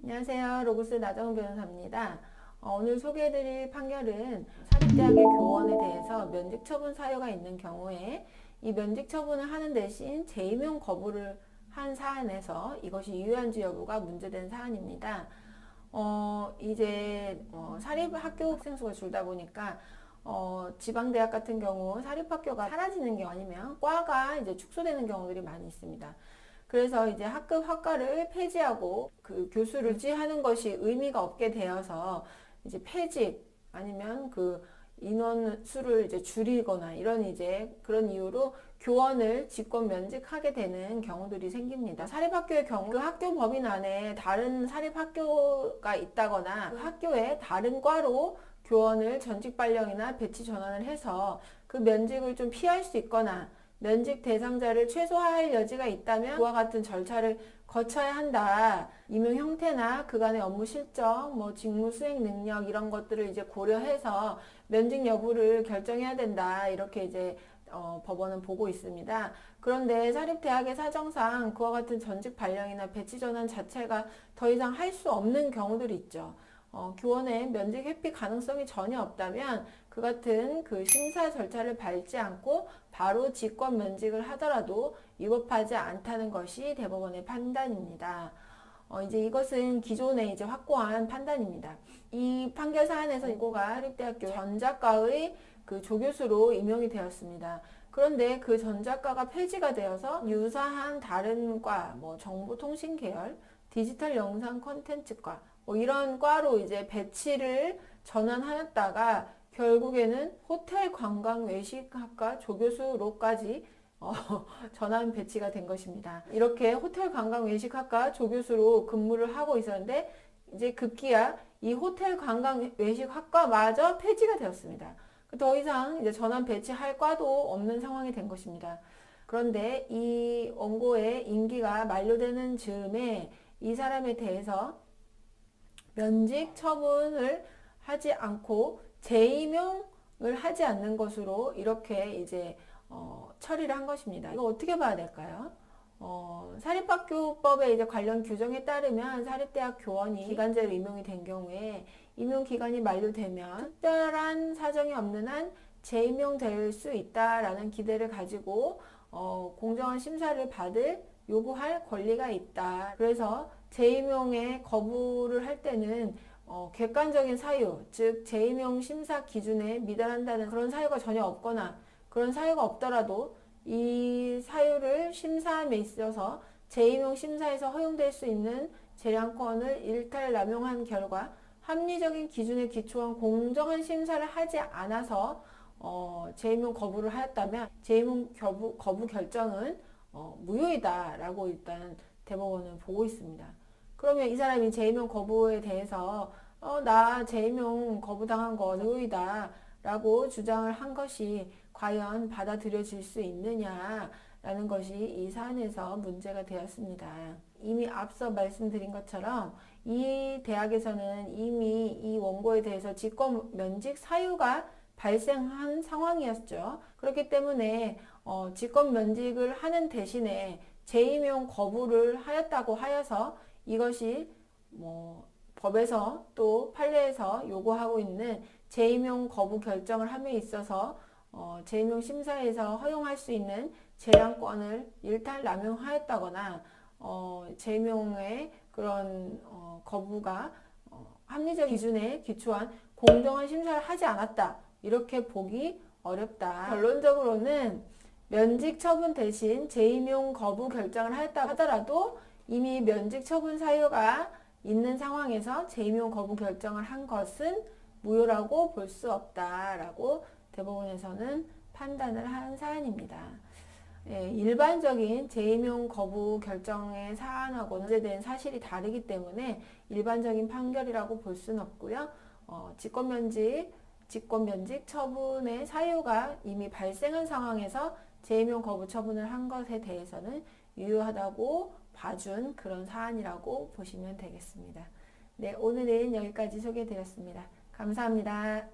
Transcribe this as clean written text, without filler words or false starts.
안녕하세요. 로고스 나정은 변호사입니다. 오늘 소개해드릴 판결은 사립대학의 교원에 대해서 면직 처분 사유가 있는 경우에 이 면직 처분을 하는 대신 재임용 거부를 한 사안에서 이것이 유효한지 여부가 문제된 사안입니다. 사립학교 학생 수가 줄다 보니까 지방대학 같은 경우 사립학교가 사라지는 경우 아니면 과가 이제 축소되는 경우들이 많이 있습니다. 그래서 이제 학급 학과를 폐지하고 그 교수를 유지하는 것이 의미가 없게 되어서 이제 폐직 아니면 그 인원 수를 이제 줄이거나 이런 이제 그런 이유로 교원을 직권 면직하게 되는 경우들이 생깁니다. 사립학교의 경우 그 학교 법인 안에 다른 사립학교가 있다거나 그 학교에 다른 과로 교원을 전직 발령이나 배치 전환을 해서 그 면직을 좀 피할 수 있거나 면직 대상자를 최소화할 여지가 있다면 그와 같은 절차를 거쳐야 한다. 임용 형태나 그간의 업무 실적, 직무 수행 능력 이런 것들을 이제 고려해서 면직 여부를 결정해야 된다. 이렇게 이제 법원은 보고 있습니다. 그런데 사립대학의 사정상 그와 같은 전직 발령이나 배치 전환 자체가 더 이상 할 수 없는 경우들이 있죠. 교원의 면직 회피 가능성이 전혀 없다면 그 같은 그 심사 절차를 밟지 않고 바로 직권 면직을 하더라도 위법하지 않다는 것이 대법원의 판단입니다. 이제 이것은 기존에 이제 확고한 판단입니다. 이 판결 사안에서 이고가 사립대학교 전작과의 그 조교수로 임용이 되었습니다. 그런데 그 전작과가 폐지가 되어서 유사한 다른 과, 정보통신 계열, 디지털 영상 콘텐츠과 이런 과로 이제 배치를 전환하였다가 결국에는 호텔 관광 외식학과 조교수로까지 전환 배치가 된 것입니다. 이렇게 호텔 관광 외식학과 조교수로 근무를 하고 있었는데 이제 급기야 이 호텔 관광 외식학과마저 폐지가 되었습니다. 더 이상 이제 전환 배치할 과도 없는 상황이 된 것입니다. 그런데 이 원고의 임기가 만료되는 즈음에 이 사람에 대해서 면직 처분을 하지 않고 재임용을 하지 않는 것으로 이렇게 이제 처리를 한 것입니다. 이거 어떻게 봐야 될까요? 사립학교법의 이제 관련 규정에 따르면 사립대학 교원이 기간제로 임용이 된 경우에 임용 기간이 만료되면 특별한 사정이 없는 한 재임용될 수 있다라는 기대를 가지고 공정한 심사를 요구할 권리가 있다. 그래서 재임용의 거부를 할 때는 객관적인 사유, 즉 재임용 심사 기준에 미달한다는 그런 사유가 전혀 없거나 그런 사유가 없더라도 이 사유를 심사함에 있어서 재임용 심사에서 허용될 수 있는 재량권을 일탈남용한 결과 합리적인 기준에 기초한 공정한 심사를 하지 않아서 재임용 거부를 하였다면 재임용 거부 결정은 무효이다라고 일단 대법원은 보고 있습니다. 그러면 이 사람이 재임용 거부에 대해서 나 재임용 거부당한 거 무효이다라고 주장을 한 것이 과연 받아들여질 수 있느냐라는 것이 이 사안에서 문제가 되었습니다. 이미 앞서 말씀드린 것처럼 이 대학에서는 이미 이 원고에 대해서 직권 면직 사유가 발생한 상황이었죠. 그렇기 때문에 직권 면직을 하는 대신에 재임용 거부를 하였다고 하여서 이것이 법에서 또 판례에서 요구하고 있는 재임용 거부 결정을 함에 있어서 재임용 심사에서 허용할 수 있는 재량권을 일탈남용하였다거나 재임용의 그런 거부가 합리적 기준에 기초한 공정한 심사를 하지 않았다. 이렇게 보기 어렵다. 결론적으로는 면직 처분 대신 재임용 거부 결정을 하였다 하더라도 이미 면직 처분 사유가 있는 상황에서 재임용 거부 결정을 한 것은 무효라고 볼 수 없다라고 대법원에서는 판단을 한 사안입니다. 일반적인 재임용 거부 결정의 사안하고 문제된 사실이 다르기 때문에 일반적인 판결이라고 볼 수는 없고요. 직권 면직 처분의 사유가 이미 발생한 상황에서 재임용 거부 처분을 한 것에 대해서는 유효하다고 봐준 그런 사안이라고 보시면 되겠습니다. 네, 오늘은 여기까지 소개해드렸습니다. 감사합니다.